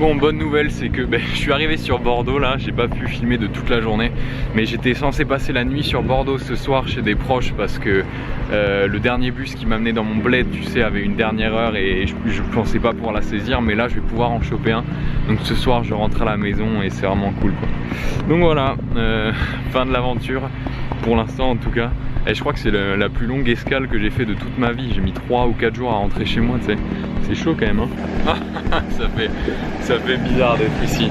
Bon, bonne nouvelle, c'est que je suis arrivé sur Bordeaux là, j'ai pas pu filmer de toute la journée, mais j'étais censé passer la nuit sur Bordeaux ce soir chez des proches parce que le dernier bus qui m'amenait dans mon bled, tu sais, avait une dernière heure et je pensais pas pouvoir la saisir, mais là je vais pouvoir en choper un. Donc ce soir je rentre à la maison et c'est vraiment cool quoi. Donc voilà, fin de l'aventure pour l'instant en tout cas. Et je crois que c'est la plus longue escale que j'ai fait de toute ma vie. J'ai mis 3 ou 4 jours à rentrer chez moi, tu sais. C'est chaud quand même, hein. ça fait bizarre d'être ici.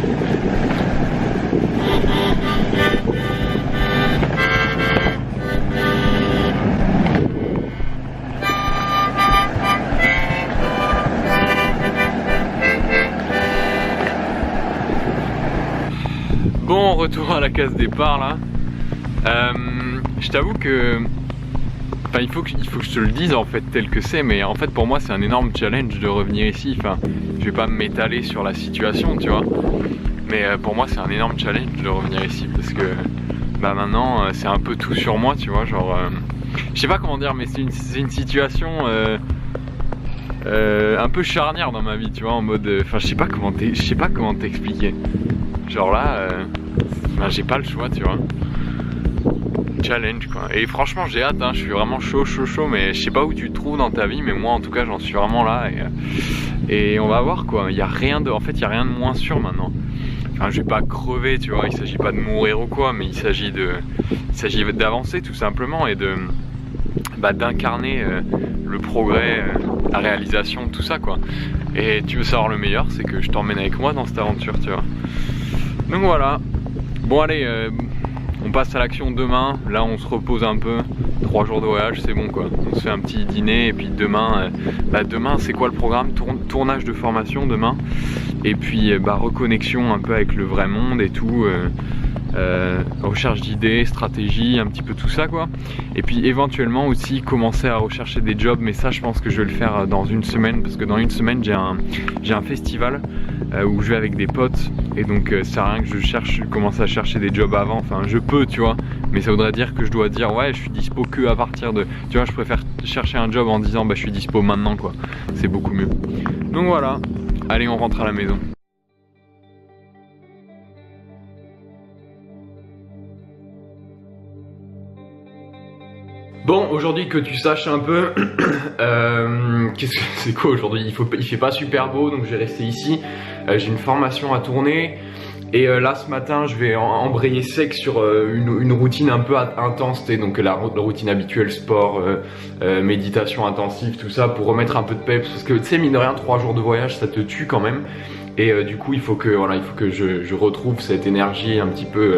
Bon, retour à la case départ là. Je t'avoue que il faut que je te le dise en fait tel que c'est, mais en fait pour moi c'est un énorme challenge de revenir ici. Enfin, je vais pas m'étaler sur la situation, tu vois, mais pour moi c'est un énorme challenge de revenir ici parce que maintenant c'est un peu tout sur moi, tu vois, genre je sais pas comment dire, mais c'est une situation un peu charnière dans ma vie, tu vois, en mode enfin je sais pas comment t'expliquer. Genre là j'ai pas le choix, tu vois. Challenge quoi. Et franchement j'ai hâte, hein. Je suis vraiment chaud, mais je sais pas où tu te trouves dans ta vie, mais moi en tout cas j'en suis vraiment là et on va voir quoi. Il y a rien de, en fait il y a rien de moins sûr maintenant. Enfin je vais pas crever, tu vois, il s'agit pas de mourir ou quoi, mais il s'agit d'avancer tout simplement et de d'incarner le progrès, la réalisation, tout ça quoi. Et tu veux savoir le meilleur, c'est que je t'emmène avec moi dans cette aventure, tu vois. Donc voilà. Bon allez, on passe à l'action demain. Là on se repose un peu. 3 jours de voyage, c'est bon quoi. On se fait un petit dîner et puis demain, demain c'est quoi le programme? Tournage de formation demain. Et puis reconnexion un peu avec le vrai monde et tout. Recherche d'idées, stratégie, un petit peu tout ça quoi. Et puis éventuellement aussi commencer à rechercher des jobs, mais ça je pense que je vais le faire dans une semaine, parce que dans une semaine j'ai un festival où je vais avec des potes, et donc ça sert à rien que je commence à chercher des jobs avant. Enfin je peux, tu vois, mais ça voudrait dire que je dois dire ouais je suis dispo que à partir de, tu vois, je préfère chercher un job en disant je suis dispo maintenant quoi, c'est beaucoup mieux. Donc voilà, allez on rentre à la maison. Bon, aujourd'hui que tu saches un peu, c'est quoi aujourd'hui? Il fait pas super beau, donc je vais rester ici. J'ai une formation à tourner. Et là ce matin je vais embrayer sec sur une routine un peu intense, donc la routine habituelle, sport, méditation intensive, tout ça, pour remettre un peu de peps, parce que tu sais mine de rien 3 jours de voyage ça te tue quand même. Et du coup il faut que je retrouve cette énergie un petit peu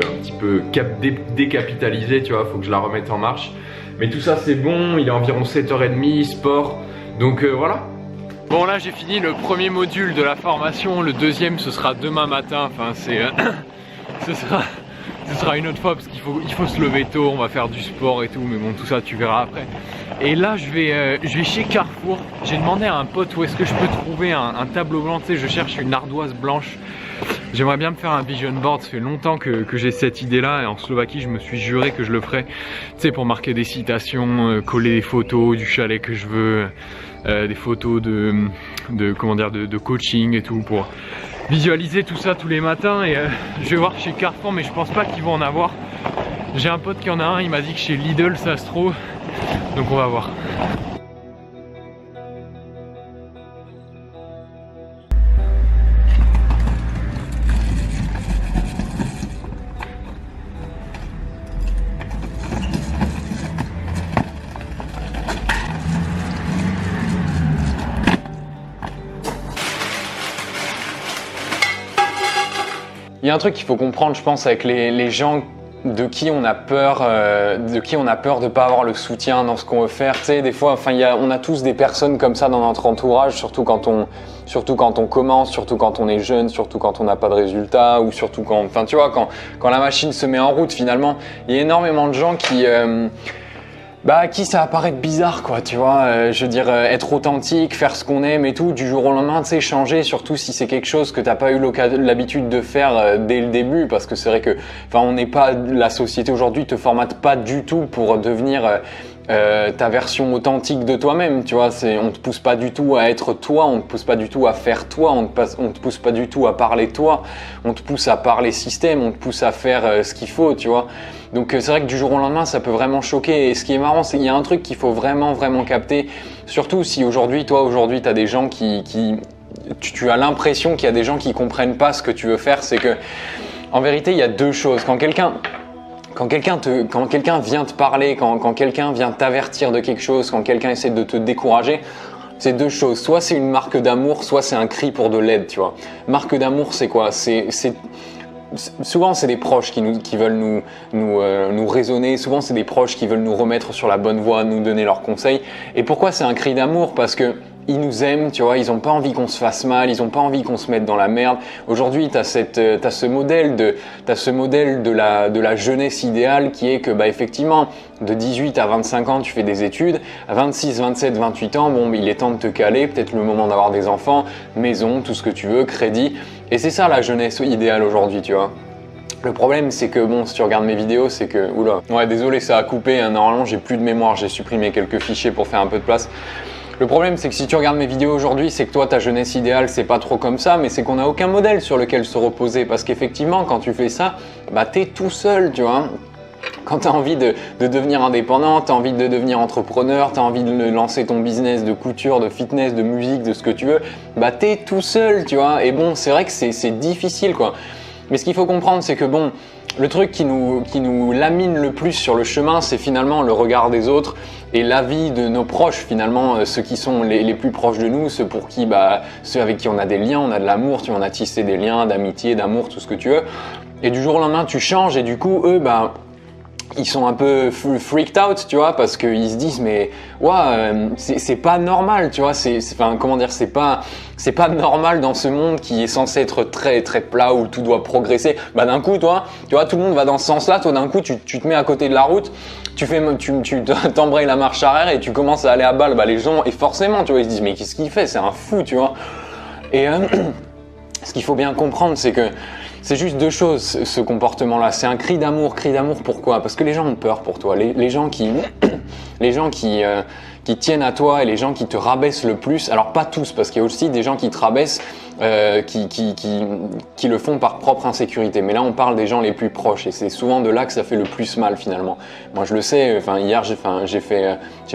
décapitalisée, tu vois, il faut que je la remette en marche. Mais tout ça c'est bon, il est environ 7h30, sport, donc voilà. Bon là j'ai fini le premier module de la formation, le deuxième ce sera demain matin, enfin ce sera une autre fois parce qu'il faut se lever tôt, on va faire du sport et tout, mais bon tout ça tu verras après. Et là je vais chez Carrefour, j'ai demandé à un pote où est-ce que je peux trouver un tableau blanc, tu sais, je cherche une ardoise blanche. J'aimerais bien me faire un vision board, ça fait longtemps que j'ai cette idée là, et en Slovaquie je me suis juré que je le ferais, tu sais, pour marquer des citations, coller des photos du chalet que je veux, des photos de coaching et tout, pour visualiser tout ça tous les matins. Et je vais voir chez Carrefour, mais je pense pas qu'ils vont en avoir. J'ai un pote qui en a un, il m'a dit que chez Lidl ça se trouve, donc on va voir. Il y a un truc qu'il faut comprendre, je pense, avec les gens de qui on a peur de pas avoir le soutien dans ce qu'on veut faire. Tu sais, des fois, enfin, on a tous des personnes comme ça dans notre entourage, surtout quand on commence, surtout quand on est jeune, surtout quand on n'a pas de résultats, ou surtout quand, enfin, tu vois, quand la machine se met en route, finalement, il y a énormément de gens qui à qui ça va paraître bizarre, quoi, tu vois, je veux dire, être authentique, faire ce qu'on aime et tout, du jour au lendemain, tu sais, changer, surtout si c'est quelque chose que t'as pas eu l'habitude de faire dès le début, parce que c'est vrai que, enfin, on n'est pas, la société aujourd'hui te formate pas du tout pour devenir ta version authentique de toi-même, tu vois. On te pousse pas du tout à être toi, on te pousse pas du tout à faire toi, on te pousse pas du tout à parler toi, on te pousse à parler système, on te pousse à faire ce qu'il faut, tu vois. Donc c'est vrai que du jour au lendemain, ça peut vraiment choquer. Et ce qui est marrant, c'est qu'il y a un truc qu'il faut vraiment capter, surtout si aujourd'hui, tu as des gens tu as l'impression qu'il y a des gens qui comprennent pas ce que tu veux faire. C'est que, en vérité, il y a deux choses. Quand quelqu'un vient te parler, quand quelqu'un vient t'avertir de quelque chose, quand quelqu'un essaie de te décourager, c'est deux choses. Soit c'est une marque d'amour, soit c'est un cri pour de l'aide, tu vois. Marque d'amour, c'est quoi? Souvent, c'est des proches qui veulent nous raisonner. Souvent, c'est des proches qui veulent nous remettre sur la bonne voie, nous donner leurs conseils. Et pourquoi c'est un cri d'amour? Parce que ils nous aiment, tu vois, ils n'ont pas envie qu'on se fasse mal, ils n'ont pas envie qu'on se mette dans la merde. Aujourd'hui, tu as ce modèle de la jeunesse idéale qui est que, bah, effectivement, de 18 à 25 ans, tu fais des études. À 26, 27, 28 ans, bon, il est temps de te caler, peut-être le moment d'avoir des enfants, maison, tout ce que tu veux, crédit. Et c'est ça la jeunesse idéale aujourd'hui, tu vois. Le problème, c'est que, bon, si tu regardes mes vidéos, c'est que, oula, ouais, désolé, ça a coupé, hein, normalement, j'ai plus de mémoire, j'ai supprimé quelques fichiers pour faire un peu de place. Le problème, c'est que si tu regardes mes vidéos aujourd'hui, c'est que toi, ta jeunesse idéale, c'est pas trop comme ça, mais c'est qu'on n'a aucun modèle sur lequel se reposer. Parce qu'effectivement, quand tu fais ça, bah, t'es tout seul, tu vois. Quand tu as envie de devenir indépendant, tu as envie de devenir entrepreneur, tu as envie de lancer ton business de couture, de fitness, de musique, de ce que tu veux, bah, t'es tout seul, tu vois. Et bon, c'est vrai que c'est difficile, quoi. Mais ce qu'il faut comprendre, c'est que, bon, le truc qui nous lamine le plus sur le chemin, c'est finalement le regard des autres et l'avis de nos proches, finalement, ceux qui sont les plus proches de nous, ceux pour qui, bah, ceux avec qui on a des liens, on a de l'amour, tu vois, on a tissé des liens d'amitié, d'amour, tout ce que tu veux. Et du jour au lendemain, tu changes et du coup, eux, bah, ils sont un peu freaked out, tu vois, parce qu'ils se disent mais ouais, c'est pas normal, tu vois, enfin, comment dire, c'est pas normal dans ce monde qui est censé être très très plat où tout doit progresser. Bah d'un coup, toi, tu vois, tout le monde va dans ce sens-là, toi d'un coup, tu te mets à côté de la route, tu t'embrayes la marche arrière et tu commences à aller à balle. Bah les gens, et forcément, tu vois, ils se disent mais qu'est-ce qu'il fait, c'est un fou, tu vois. Et ce qu'il faut bien comprendre, c'est que c'est juste deux choses, ce comportement-là. C'est un cri d'amour. Cri d'amour, pourquoi? Parce que les gens ont peur pour toi. Les gens qui tiennent à toi et les gens qui te rabaissent le plus, alors pas tous, parce qu'il y a aussi des gens qui te rabaissent, qui le font par propre insécurité. Mais là, on parle des gens les plus proches et c'est souvent de là que ça fait le plus mal finalement. Moi, je le sais. Enfin, hier, j'ai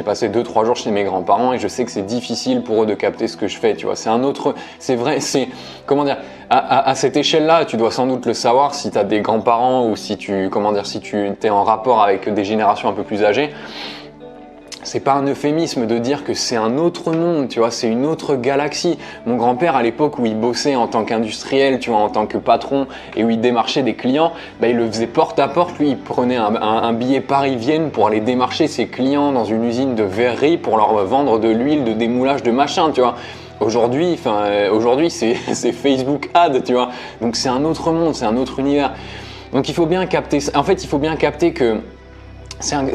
passé 2-3 jours chez mes grands-parents et je sais que c'est difficile pour eux de capter ce que je fais. Tu vois, c'est vrai. À cette échelle-là, tu dois sans doute le savoir si tu as des grands-parents ou si tu es en rapport avec des générations un peu plus âgées. C'est pas un euphémisme de dire que c'est un autre monde, tu vois, c'est une autre galaxie. Mon grand-père, à l'époque où il bossait en tant qu'industriel, tu vois, en tant que patron et où il démarchait des clients, bah, il le faisait porte à porte. Lui, il prenait un billet Paris-Vienne pour aller démarcher ses clients dans une usine de verrerie pour leur vendre de l'huile, de démoulage, de machin, tu vois. Aujourd'hui, c'est Facebook Ad, tu vois. Donc c'est un autre monde, c'est un autre univers. Donc il faut bien capter. En fait, il faut bien capter que c'est un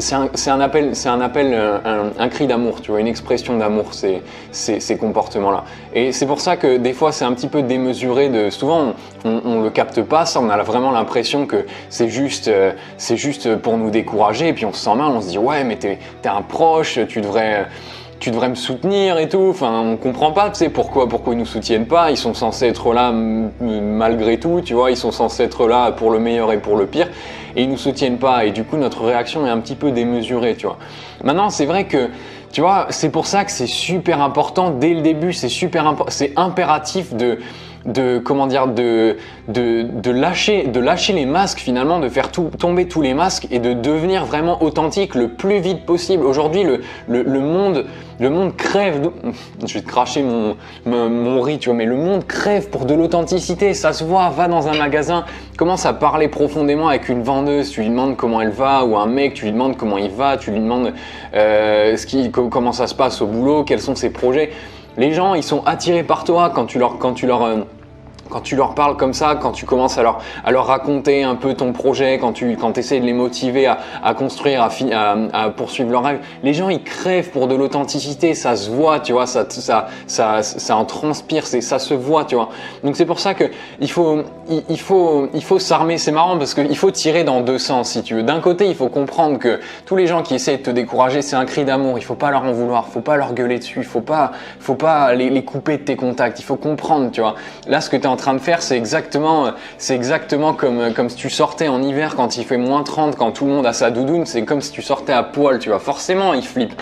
cri d'amour, tu vois, une expression d'amour, ces comportements-là. Et c'est pour ça que des fois, c'est un petit peu démesuré. Souvent, on le capte pas, ça, on a vraiment l'impression que c'est juste pour nous décourager. Et puis on se sent mal, on se dit ouais, mais t'es un proche, tu devrais me soutenir et tout. Enfin, on comprend pas, tu sais, pourquoi ils nous soutiennent pas. Ils sont censés être là malgré tout, tu vois. Ils sont censés être là pour le meilleur et pour le pire. Et ils nous soutiennent pas. Et du coup, notre réaction est un petit peu démesurée, tu vois. Maintenant, c'est vrai que, tu vois, c'est pour ça que c'est super important dès le début. C'est impératif de lâcher les masques finalement, de faire tomber tous les masques et de devenir vraiment authentique le plus vite possible. Aujourd'hui, le monde crève, je vais te cracher mon riz, tu vois, mais le monde crève pour de l'authenticité. Ça se voit, va dans un magasin, commence à parler profondément avec une vendeuse, tu lui demandes comment elle va, ou un mec, tu lui demandes comment il va, tu lui demandes comment ça se passe au boulot, quels sont ses projets. Les gens, ils sont attirés par toi quand tu leur quand tu leur parles comme ça, quand tu commences à leur raconter un peu ton projet, quand tu essaies de les motiver à construire, à poursuivre leurs rêves, les gens ils crèvent pour de l'authenticité, ça se voit, tu vois, ça en transpire, ça se voit, tu vois. Donc c'est pour ça que il faut s'armer. C'est marrant parce qu'il faut tirer dans deux sens si tu veux. D'un côté, il faut comprendre que tous les gens qui essaient de te décourager, c'est un cri d'amour. Il faut pas leur en vouloir, faut pas leur gueuler dessus, faut pas les couper de tes contacts. Il faut comprendre, tu vois. Là, ce que tu es en train de faire, c'est exactement comme si tu sortais en hiver quand il fait moins 30, quand tout le monde a sa doudoune. C'est comme si tu sortais à poil, tu vois. Forcément, ils flippent.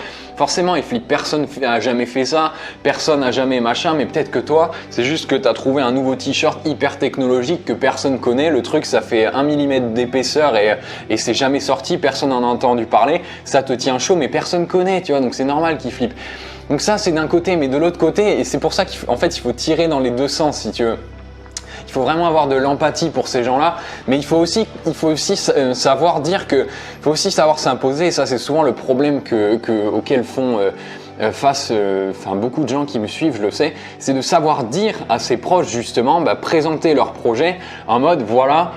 Personne n'a jamais fait ça, personne n'a jamais machin, mais peut-être que toi, c'est juste que tu as trouvé un nouveau t-shirt hyper technologique que personne connaît. Le truc, ça fait 1 mm d'épaisseur et c'est jamais sorti, personne n'en a entendu parler. Ça te tient chaud, mais personne connaît, tu vois, donc c'est normal qu'ils flippent. Donc ça, c'est d'un côté, mais de l'autre côté, et c'est pour ça qu'en fait, il faut tirer dans les deux sens, si tu veux. Il faut vraiment avoir de l'empathie pour ces gens-là, mais il faut aussi savoir dire que, il faut aussi savoir s'imposer. Et ça, c'est souvent le problème auquel font face, beaucoup de gens qui me suivent, je le sais, c'est de savoir dire à ses proches justement, présenter leur projet en mode voilà.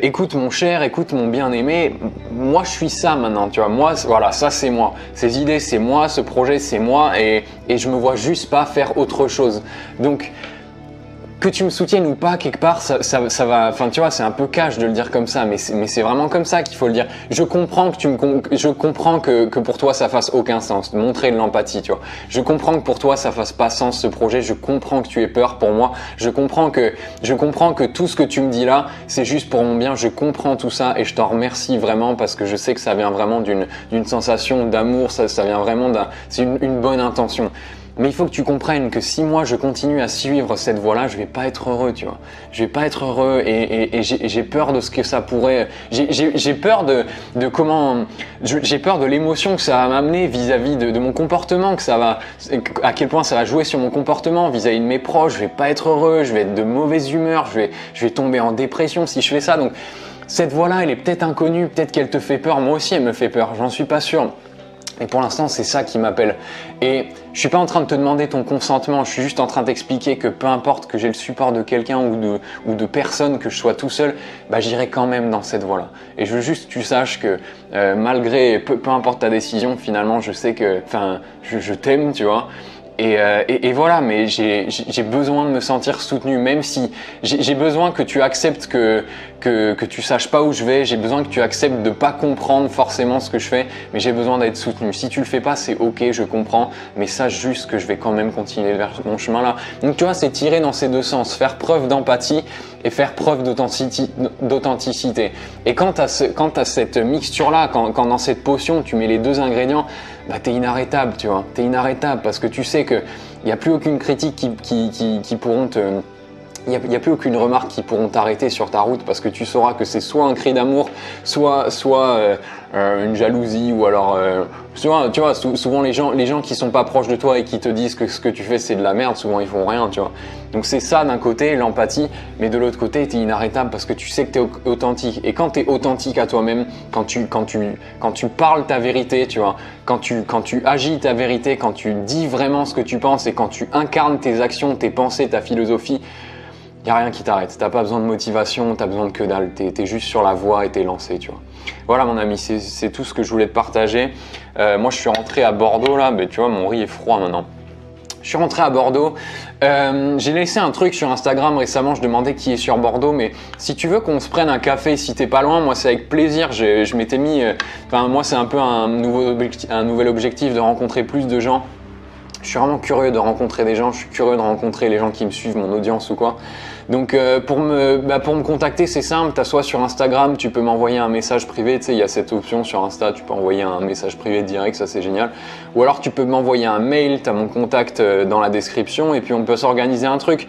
Écoute mon cher, écoute mon bien-aimé, moi je suis ça maintenant, tu vois, moi voilà, ça c'est moi, ces idées c'est moi, ce projet c'est moi et je me vois juste pas faire autre chose. Donc que tu me soutiennes ou pas, quelque part, ça va, enfin tu vois, c'est un peu cash de le dire comme ça, mais c'est vraiment comme ça qu'il faut le dire. Je comprends que pour toi ça fasse aucun sens, montrer de l'empathie, tu vois. Je comprends que pour toi ça fasse pas sens ce projet, je comprends que tu aies peur pour moi, je comprends que tout ce que tu me dis là, c'est juste pour mon bien, je comprends tout ça et je t'en remercie vraiment parce que je sais que ça vient vraiment d'une sensation d'amour, ça vient vraiment c'est une bonne intention. Mais il faut que tu comprennes que si moi je continue à suivre cette voie-là, je vais pas être heureux, tu vois. Je vais pas être heureux et j'ai peur de ce que ça pourrait. J'ai peur j'ai peur de l'émotion que ça va m'amener vis-à-vis de mon comportement, à quel point ça va jouer sur mon comportement vis-à-vis de mes proches. Je vais pas être heureux, je vais être de mauvaise humeur, je vais tomber en dépression si je fais ça. Donc cette voie-là, elle est peut-être inconnue, peut-être qu'elle te fait peur. Moi aussi, elle me fait peur. J'en suis pas sûr. Et pour l'instant, c'est ça qui m'appelle. Et je suis pas en train de te demander ton consentement, je suis juste en train d'expliquer que peu importe que j'ai le support de quelqu'un ou de personne, que je sois tout seul, j'irai quand même dans cette voie-là. Et je veux juste que tu saches que malgré, peu importe ta décision, finalement, je sais que, je t'aime, tu vois. Et voilà, mais j'ai besoin de me sentir soutenu, même si j'ai besoin que tu acceptes que tu saches pas où je vais, j'ai besoin que tu acceptes de pas comprendre forcément ce que je fais, mais j'ai besoin d'être soutenu. Si tu le fais pas, c'est ok, je comprends, mais sache juste que je vais quand même continuer vers mon chemin là. Donc tu vois, c'est tirer dans ces deux sens, faire preuve d'empathie et faire preuve d'authenticité. Et quand tu as cette mixture là, quand dans cette potion tu mets les deux ingrédients, t'es inarrêtable, tu vois. T'es inarrêtable parce que tu sais qu'il n'y a plus aucune critique qui pourront te... Il n'y a plus aucune remarque qui pourront t'arrêter sur ta route parce que tu sauras que c'est soit un cri d'amour, soit une jalousie ou alors... tu vois, souvent les gens qui sont pas proches de toi et qui te disent que ce que tu fais c'est de la merde, souvent ils font rien, tu vois. Donc c'est ça d'un côté, l'empathie, mais de l'autre côté, tu es inarrêtable parce que tu sais que tu es authentique. Et quand tu es authentique à toi-même, quand tu parles ta vérité, tu vois, quand tu agis ta vérité, quand tu dis vraiment ce que tu penses et quand tu incarnes tes actions, tes pensées, ta philosophie, il n'y a rien qui t'arrête. T'as pas besoin de motivation, t'as besoin de que dalle. T'es juste sur la voie et t'es lancé, tu vois. Voilà mon ami, c'est tout ce que je voulais te partager. Moi je suis rentré à Bordeaux là, tu vois, mon riz est froid maintenant. Je suis rentré à Bordeaux. J'ai laissé un truc sur Instagram récemment, je demandais qui est sur Bordeaux, mais si tu veux qu'on se prenne un café, si t'es pas loin, moi c'est avec plaisir. Je m'étais mis, moi c'est un peu un nouvel objectif de rencontrer plus de gens. Je suis vraiment curieux de rencontrer des gens, je suis curieux de rencontrer les gens qui me suivent, mon audience ou quoi. Donc pour me contacter, c'est simple, tu as soit sur Instagram, tu peux m'envoyer un message privé, tu sais, il y a cette option sur Insta, tu peux envoyer un message privé direct, ça c'est génial. Ou alors tu peux m'envoyer un mail, tu as mon contact dans la description et puis on peut s'organiser un truc.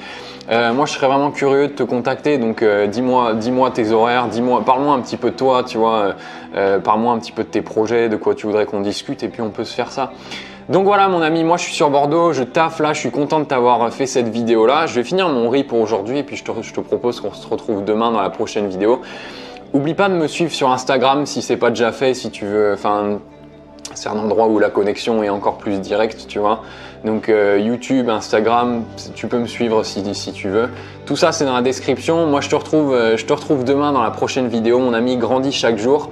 Moi je serais vraiment curieux de te contacter, donc dis-moi tes horaires, parle-moi un petit peu de toi, tu vois, parle-moi un petit peu de tes projets, de quoi tu voudrais qu'on discute et puis on peut se faire ça. Donc voilà mon ami, moi je suis sur Bordeaux, je taffe là, je suis content de t'avoir fait cette vidéo là. Je vais finir mon riz pour aujourd'hui et puis je te propose qu'on se retrouve demain dans la prochaine vidéo. Oublie pas de me suivre sur Instagram si c'est pas déjà fait, si tu veux, C'est un endroit où la connexion est encore plus directe, tu vois. Donc YouTube, Instagram, tu peux me suivre si tu veux. Tout ça, c'est dans la description. Moi, je te retrouve demain dans la prochaine vidéo. Mon ami grandit chaque jour.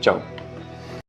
Ciao.